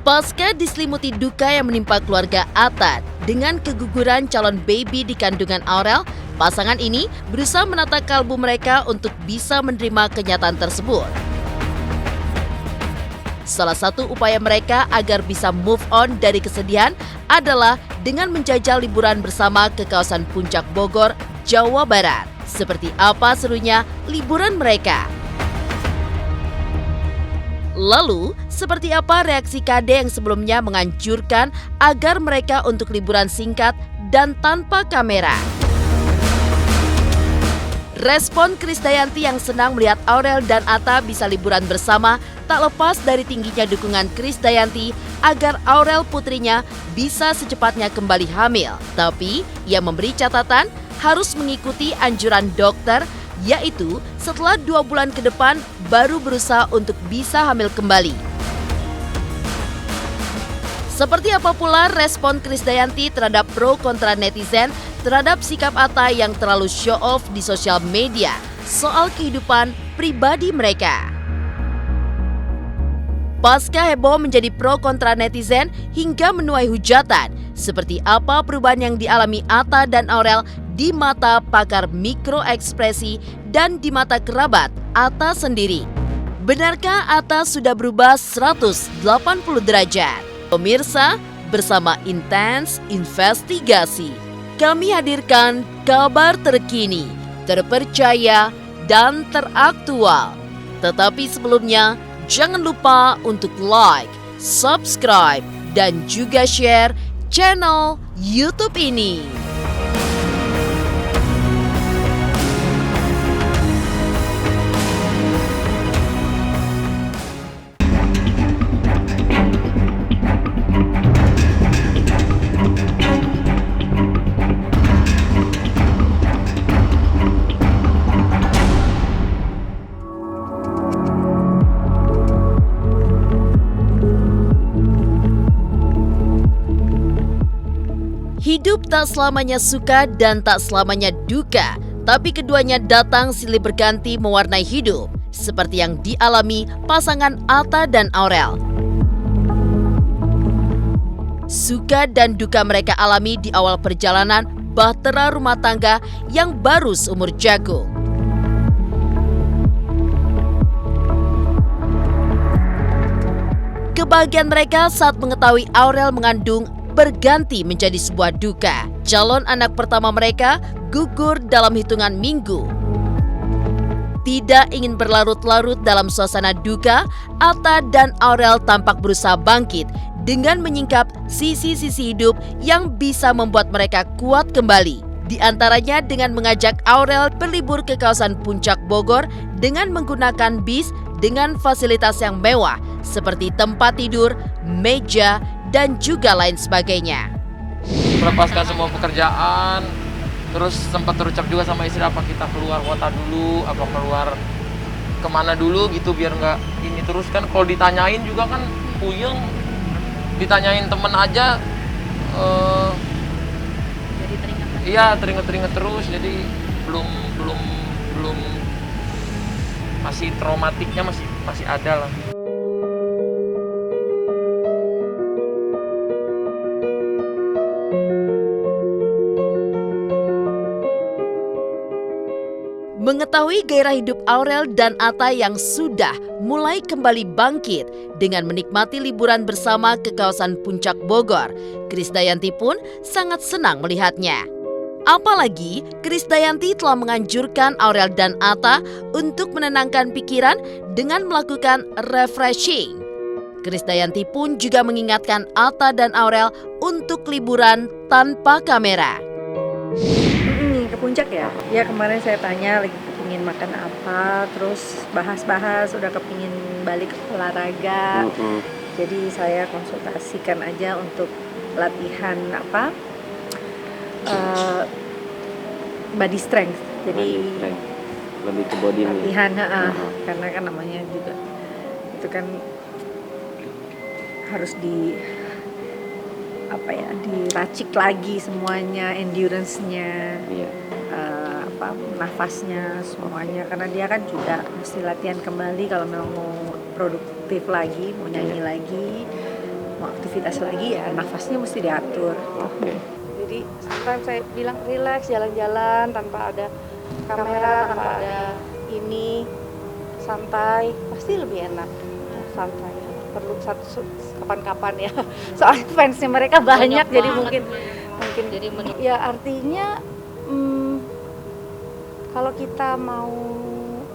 Pasca diselimuti duka yang menimpa keluarga Atta dengan keguguran calon baby di kandungan Aurel, pasangan ini berusaha menata kalbu mereka untuk bisa menerima kenyataan tersebut. Salah satu upaya mereka agar bisa move on dari kesedihan adalah dengan menjajal liburan bersama ke kawasan Puncak Bogor, Jawa Barat. Seperti apa serunya liburan mereka? Lalu, seperti apa reaksi KD yang sebelumnya menganjurkan agar mereka untuk liburan singkat dan tanpa kamera? Respon Krisdayanti yang senang melihat Aurel dan Atta bisa liburan bersama tak lepas dari tingginya dukungan Krisdayanti agar Aurel putrinya bisa secepatnya kembali hamil. Tapi, ia memberi catatan harus mengikuti anjuran dokter, yaitu setelah 2 bulan ke depan baru berusaha untuk bisa hamil kembali. Seperti apa pula respon Krisdayanti terhadap pro kontra netizen terhadap sikap Atta yang terlalu show off di sosial media soal kehidupan pribadi mereka? Pasca heboh menjadi pro kontra netizen hingga menuai hujatan, seperti apa perubahan yang dialami Atta dan Aurel di mata pakar mikroekspresi dan di mata kerabat Atta sendiri. Benarkah Atta sudah berubah 180 derajat? Pemirsa, bersama Intens Investigasi, kami hadirkan kabar terkini, terpercaya, dan teraktual. Tetapi sebelumnya, jangan lupa untuk like, subscribe, dan juga share channel YouTube ini. Hidup tak selamanya suka dan tak selamanya duka, tapi keduanya datang silih berganti mewarnai hidup, seperti yang dialami pasangan Atta dan Aurel. Suka dan duka mereka alami di awal perjalanan bahtera rumah tangga yang baru seumur jagung. Kebahagiaan mereka saat mengetahui Aurel mengandung berganti menjadi sebuah duka. Calon anak pertama mereka gugur dalam hitungan minggu. Tidak ingin berlarut-larut dalam suasana duka, Atta dan Aurel tampak berusaha bangkit dengan menyingkap sisi-sisi hidup yang bisa membuat mereka kuat kembali. Di antaranya dengan mengajak Aurel berlibur ke kawasan Puncak Bogor dengan menggunakan bis dengan fasilitas yang mewah seperti tempat tidur, meja, dan juga lain sebagainya. Melepaskan semua pekerjaan, terus sempat terucap juga sama istri apa kita keluar kota dulu, apa keluar kemana dulu gitu biar nggak ini terus kan kalau ditanyain juga kan puyeng, ditanyain temen aja, jadi teringat. Iya teringat terus jadi belum masih traumatiknya masih ada lah. Mengetahui gairah hidup Aurel dan Atta yang sudah mulai kembali bangkit dengan menikmati liburan bersama ke kawasan Puncak Bogor, Krisdayanti pun sangat senang melihatnya. Apalagi Krisdayanti telah menganjurkan Aurel dan Atta untuk menenangkan pikiran dengan melakukan refreshing. Krisdayanti pun juga mengingatkan Atta dan Aurel untuk liburan tanpa kamera. Ke puncak ya? Ya kemarin saya tanya lagi kepingin makan apa, terus bahas-bahas udah kepingin balik olahraga. Jadi saya konsultasikan aja untuk latihan body strength. Jadi lebih ke body latihan karena kan namanya juga itu kan harus diracik lagi semuanya, endurance-nya, nafasnya, semuanya. Karena dia kan juga mesti latihan kembali kalau memang mau produktif lagi, mau nyanyi lagi, mau aktivitas lagi ya nafasnya mesti diatur. Oke. Jadi sometimes saya bilang relax, jalan-jalan tanpa ada kamera, tanpa ada ini, santai, pasti lebih enak. Santai, perlu kapan-kapan ya. Soalnya fansnya mereka banyak jadi mungkin jadi ya artinya kalau kita mau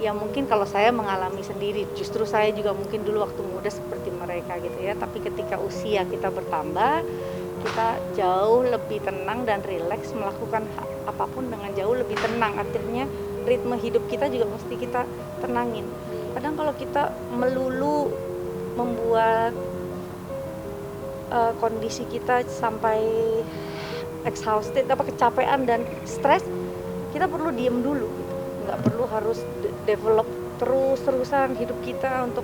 ya mungkin kalau saya mengalami sendiri, justru saya juga mungkin dulu waktu muda seperti mereka gitu ya, tapi ketika usia kita bertambah, kita jauh lebih tenang dan rileks melakukan apapun dengan jauh lebih tenang. Artinya ritme hidup kita juga mesti kita tenangin. Kadang kalau kita melulu membuat kondisi kita sampai exhausted, kecapean dan stres, kita perlu diem dulu. Nggak perlu harus develop terus-terusan hidup kita untuk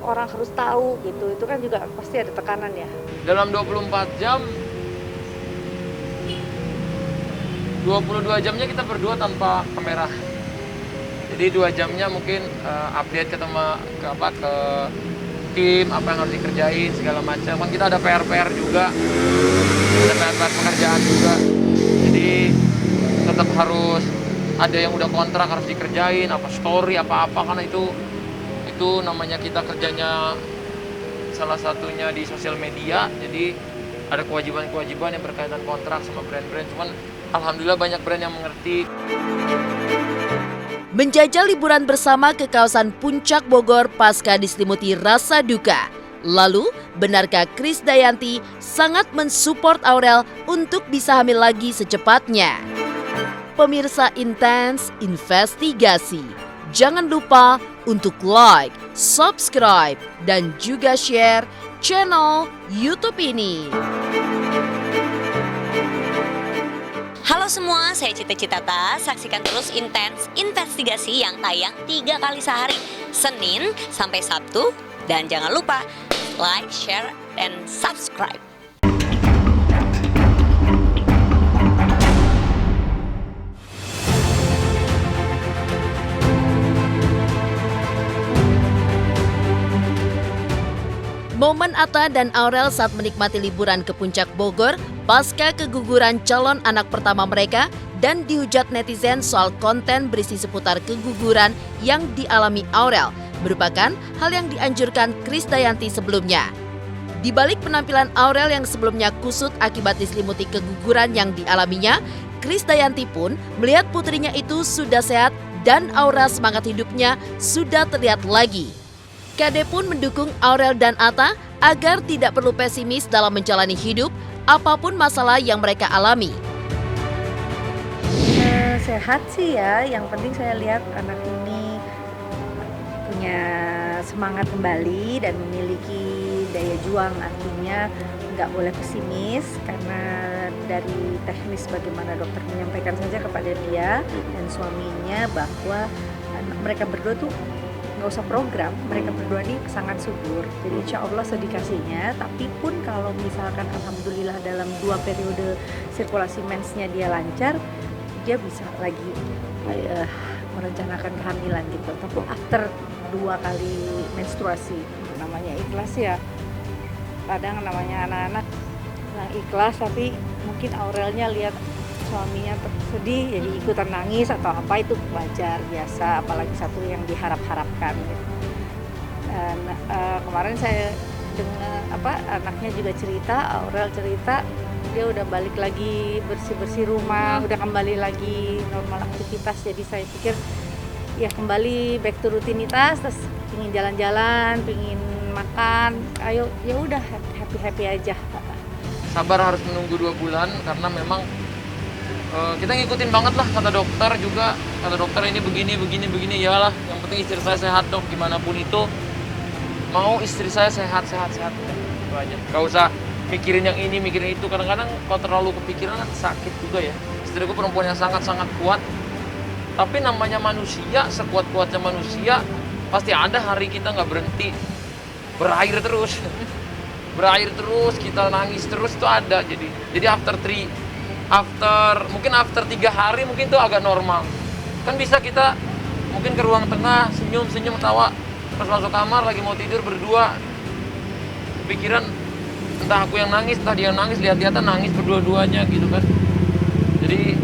orang harus tahu gitu. Itu kan juga pasti ada tekanan ya. Dalam 24 jam 22 jamnya kita berdua tanpa kamera. Jadi 2 jamnya mungkin update ke tim apa yang harus dikerjain segala macam. Kan kita ada PR juga. Ada PR pekerjaan juga. Jadi tetap harus ada yang udah kontrak harus dikerjain, apa story, apa-apa, karena itu namanya kita kerjanya salah satunya di sosial media, jadi ada kewajiban-kewajiban yang berkaitan kontrak sama brand-brand, cuman alhamdulillah banyak brand yang mengerti. Menjajal liburan bersama ke kawasan Puncak Bogor pasca diselimuti rasa duka. Lalu, benarkah Krisdayanti sangat mensupport Aurel untuk bisa hamil lagi secepatnya? Pemirsa Intens Investigasi, jangan lupa untuk like, subscribe, dan juga share channel YouTube ini. Halo semua, saya Cita Citata. Saksikan terus Intens Investigasi yang tayang 3 kali sehari, Senin sampai Sabtu. Dan jangan lupa like, share, dan subscribe. Momen Atta dan Aurel saat menikmati liburan ke Puncak Bogor pasca keguguran calon anak pertama mereka dan dihujat netizen soal konten berisi seputar keguguran yang dialami Aurel merupakan hal yang dianjurkan Krisdayanti sebelumnya. Di balik penampilan Aurel yang sebelumnya kusut akibat diselimuti keguguran yang dialaminya, Krisdayanti pun melihat putrinya itu sudah sehat dan aura semangat hidupnya sudah terlihat lagi. Kade pun mendukung Aurel dan Atta agar tidak perlu pesimis dalam menjalani hidup apapun masalah yang mereka alami. Sehat sih ya, yang penting saya lihat anak ini punya semangat kembali dan memiliki daya juang, artinya nggak boleh pesimis karena dari teknis bagaimana dokter menyampaikan saja kepada dia dan suaminya bahwa mereka berdua tuh nggak usah program, mereka berdua ini sangat subur, jadi insya Allah sedikasinya. Tapi pun kalau misalkan alhamdulillah dalam 2 periode sirkulasi mensnya dia lancar, dia bisa lagi merencanakan kehamilan gitu. Tapi after 2 kali menstruasi, namanya ikhlas ya. Kadang namanya anak-anak yang ikhlas, tapi mungkin Aurelnya lihat suaminya sedih jadi ikutan nangis atau apa, itu wajar biasa, apalagi satu yang diharap-harapkan gitu. Dan kemarin saya dengar anaknya juga cerita, Aurel cerita dia udah balik lagi bersih-bersih rumah, udah kembali lagi normal aktivitas. Jadi saya pikir ya kembali back to rutinitas, terus pingin jalan-jalan, pingin makan, ayo ya udah happy aja. Sabar, harus menunggu 2 bulan karena memang kita ngikutin banget lah kata dokter juga. Kata dokter ini begini yalah, yang penting istri saya sehat dok, gimana pun itu mau istri saya sehat itu aja. Gak usah mikirin yang ini mikirin itu, kadang-kadang kalau terlalu kepikiran kan sakit juga ya. Istriku perempuan yang sangat-sangat kuat, tapi namanya manusia, sekuat-kuatnya manusia pasti ada hari kita nggak berhenti berair terus kita nangis terus, itu ada. Jadi after 3 hari mungkin itu agak normal. Kan bisa kita mungkin ke ruang tengah, senyum, tawa, terus masuk kamar lagi mau tidur berdua, pikiran entah aku yang nangis, entah dia yang nangis, lihat-lihatan nangis berdua-duanya gitu kan. Jadi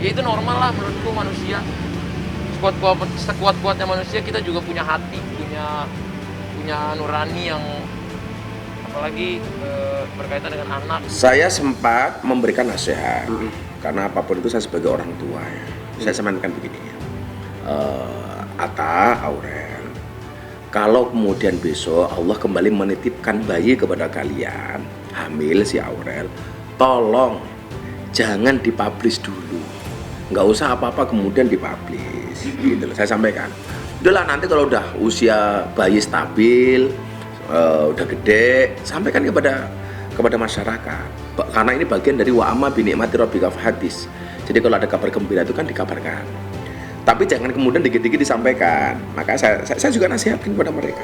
ya itu normal lah menurutku manusia. Sekuat-kuatnya manusia kita juga punya hati, punya nurani yang apalagi berkaitan dengan anak. Saya sempat memberikan nasihat karena apapun itu saya sebagai orang tua ya. Saya sampaikan begini ya. Atta, Aurel, kalau kemudian besok Allah kembali menitipkan bayi kepada kalian, hamil si Aurel, tolong jangan dipublish dulu. Nggak usah apa-apa kemudian dipublish. Gitu loh, saya sampaikan. Udahlah nanti kalau udah usia bayi stabil, udah gede, sampaikan kepada masyarakat. Karena ini bagian dari wa'ama binikmati rabbika fahadits. Jadi kalau ada kabar gembira itu kan dikabarkan. Tapi jangan kemudian dikit-dikit disampaikan. Maka saya juga nasihatkan kepada mereka.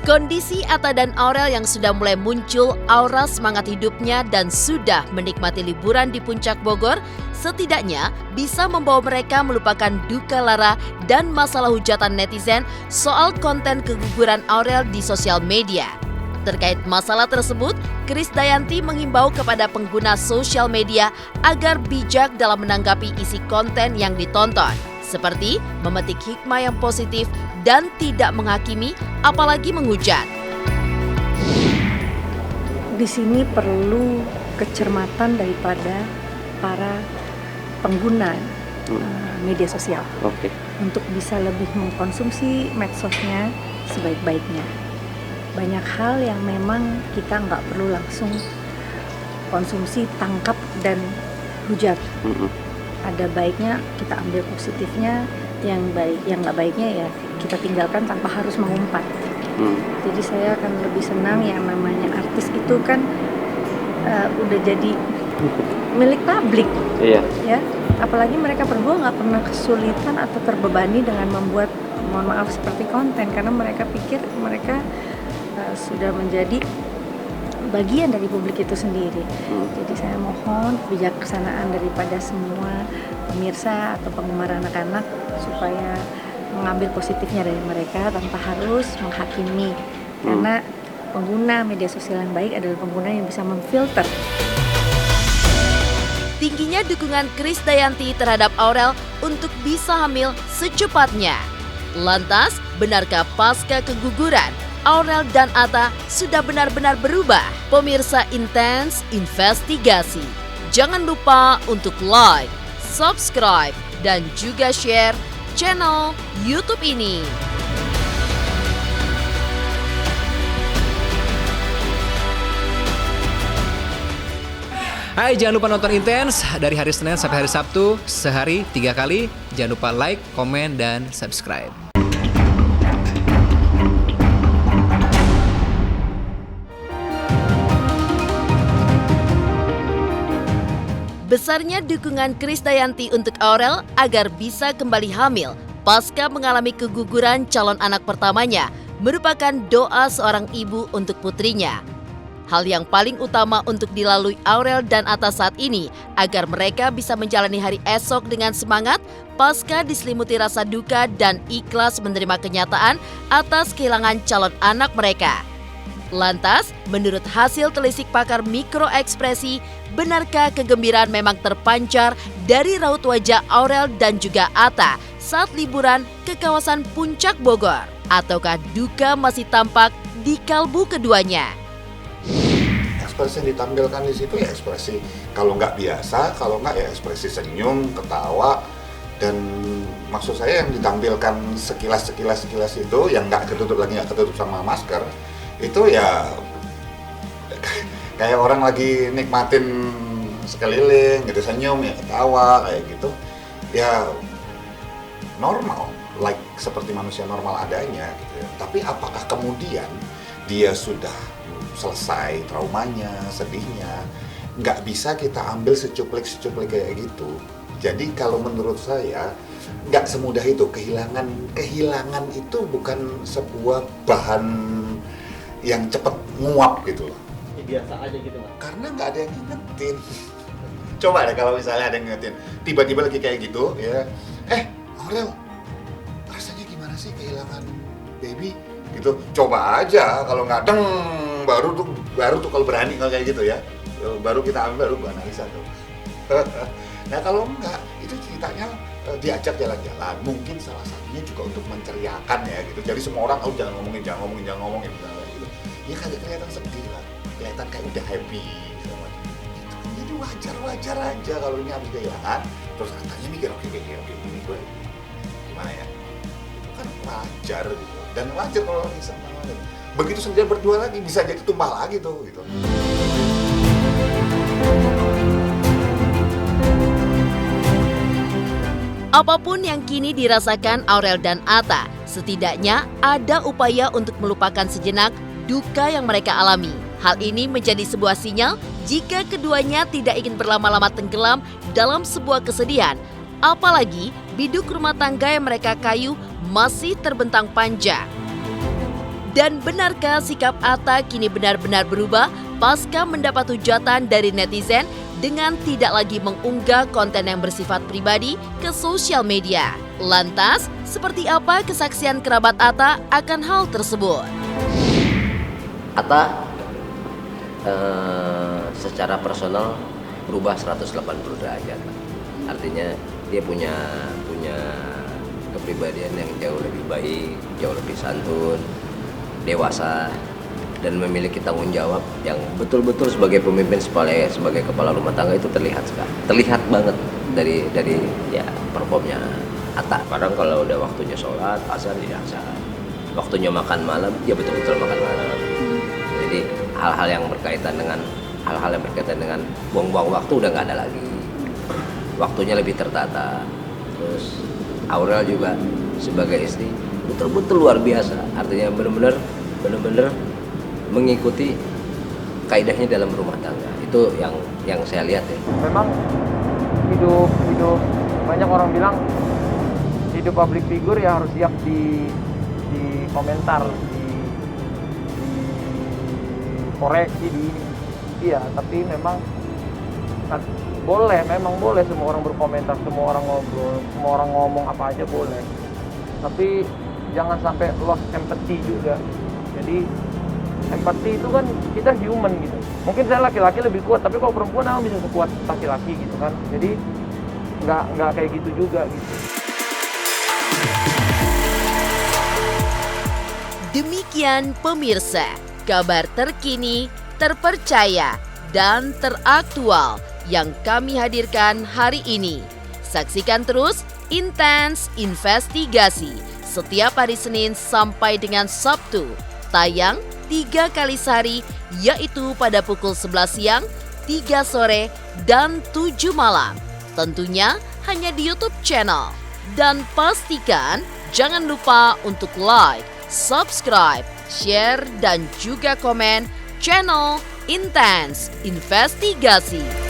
Kondisi Atta dan Aurel yang sudah mulai muncul aura semangat hidupnya dan sudah menikmati liburan di Puncak Bogor, setidaknya bisa membawa mereka melupakan duka lara dan masalah hujatan netizen soal konten keguguran Aurel di sosial media. Terkait masalah tersebut, Krisdayanti menghimbau kepada pengguna sosial media agar bijak dalam menanggapi isi konten yang ditonton, seperti memetik hikmah yang positif dan tidak menghakimi, apalagi menghujat. Di sini perlu kecermatan daripada para pengguna media sosial untuk bisa lebih mengkonsumsi medsosnya sebaik-baiknya. Banyak hal yang memang kita nggak perlu langsung konsumsi, tangkap, dan hujat. Ada baiknya kita ambil positifnya, yang nggak baiknya ya kita tinggalkan tanpa harus mengumpat. Jadi saya akan lebih senang yang namanya artis itu kan udah jadi milik publik. Iya. Ya, apalagi mereka berdua nggak pernah kesulitan atau terbebani dengan membuat, mohon maaf, seperti konten, karena mereka pikir mereka sudah menjadi bagian dari publik itu sendiri. Jadi saya mohon kebijaksanaan daripada semua pemirsa atau penggemar anak-anak supaya mengambil positifnya dari mereka tanpa harus menghakimi. Karena pengguna media sosial yang baik adalah pengguna yang bisa memfilter. Tingginya dukungan Krisdayanti terhadap Aurel untuk bisa hamil secepatnya. Lantas, benarkah pasca keguguran Aurel dan Atta sudah benar-benar berubah? Pemirsa Intens Investigasi, jangan lupa untuk like, subscribe, dan juga share channel YouTube ini. Hai, jangan lupa nonton Intens dari hari Senin sampai hari Sabtu, sehari 3 kali. Jangan lupa like, komen, dan subscribe. Besarnya dukungan Krisdayanti untuk Aurel agar bisa kembali hamil pasca mengalami keguguran calon anak pertamanya merupakan doa seorang ibu untuk putrinya. Hal yang paling utama untuk dilalui Aurel dan Atta saat ini agar mereka bisa menjalani hari esok dengan semangat pasca diselimuti rasa duka dan ikhlas menerima kenyataan atas kehilangan calon anak mereka. Lantas, menurut hasil telisik pakar mikroekspresi, benarkah kegembiraan memang terpancar dari raut wajah Aurel dan juga Atta saat liburan ke kawasan Puncak Bogor? Ataukah duka masih tampak di kalbu keduanya? Ekspresi yang ditampilkan di situ ya ekspresi kalau nggak biasa, kalau nggak ya ekspresi senyum, ketawa, dan maksud saya yang ditampilkan sekilas itu yang nggak ketutup sama masker, itu ya kayak orang lagi nikmatin sekeliling gitu, senyum ya ketawa kayak gitu ya, normal, like seperti manusia normal adanya gitu ya. Tapi apakah kemudian dia sudah selesai traumanya, sedihnya? Nggak bisa kita ambil secuplik kayak gitu. Jadi kalau menurut saya nggak semudah itu. Kehilangan itu bukan sebuah bahan yang cepat nguap gitu loh. Biasa aja gitu Mas. Karena nggak ada yang ngingetin. Coba deh kalau misalnya ada yang ngingetin, tiba-tiba lagi kayak gitu ya, Aurel, rasanya gimana sih kehilangan baby? Gitu, coba aja, kalau nggak deng, baru tuh kalau berani kalau kayak gitu ya, baru kita ambil, baru Bu analisa tuh. Nah kalau enggak, itu ceritanya diajak jalan-jalan, mungkin salah satunya juga untuk menceriakan ya gitu. Jadi semua orang, jangan ngomongin misalnya gitu. Ya kagak kelihatan sedih lah, kelihatan kayak udah happy sama gitu. Jadi wajar aja kalau ini habis kehilangan, terus katanya mikir oke ini gue gimana ya? Itu kan wajar gitu. Dan wajar kalau orang bisa banget. Begitu sendiri berdua lagi, bisa jadi tumpah lagi tuh gitu. Apapun yang kini dirasakan Aurel dan Atta, setidaknya ada upaya untuk melupakan sejenak duka yang mereka alami. Hal ini menjadi sebuah sinyal jika keduanya tidak ingin berlama-lama tenggelam dalam sebuah kesedihan. Apalagi biduk rumah tangga yang mereka kayu masih terbentang panjang. Dan benarkah sikap Atta kini benar-benar berubah pasca mendapat hujatan dari netizen dengan tidak lagi mengunggah konten yang bersifat pribadi ke sosial media? Lantas, seperti apa kesaksian kerabat Atta akan hal tersebut? Atta secara personal berubah 180 derajat. Artinya dia punya kepribadian yang jauh lebih baik, jauh lebih santun, dewasa, dan memiliki tanggung jawab yang betul-betul sebagai pemimpin, sebagai kepala rumah tangga itu terlihat banget dari ya performnya Atta. Kadang kalau udah waktunya sholat azan dia azan, waktunya makan malam dia betul-betul makan malam. Jadi hal-hal yang berkaitan dengan buang-buang waktu udah nggak ada lagi, waktunya lebih tertata. Terus Aurel juga sebagai istri betul-betul luar biasa, artinya benar-benar mengikuti kaidahnya dalam rumah tangga. Itu yang saya lihat ya. Memang hidup banyak orang bilang hidup public figure ya harus siap di komentar, di koreksi, di ini. Iya, tapi memang boleh semua orang berkomentar, semua orang ngobrol, semua orang ngomong apa aja boleh. Tapi jangan sampai lost empathy juga. Jadi empati itu kan kita human gitu. Mungkin saya laki-laki lebih kuat, tapi kalau perempuan bisa sekuat laki-laki gitu kan. Jadi nggak kayak gitu juga gitu. Demikian pemirsa, kabar terkini, terpercaya, dan teraktual yang kami hadirkan hari ini. Saksikan terus Intens Investigasi setiap hari Senin sampai dengan Sabtu. Tayang 3 kali sehari, yaitu pada pukul 11 siang, 3 sore, dan 7 malam. Tentunya hanya di YouTube channel. Dan pastikan jangan lupa untuk like, subscribe, share, dan juga komen channel Intens Investigasi.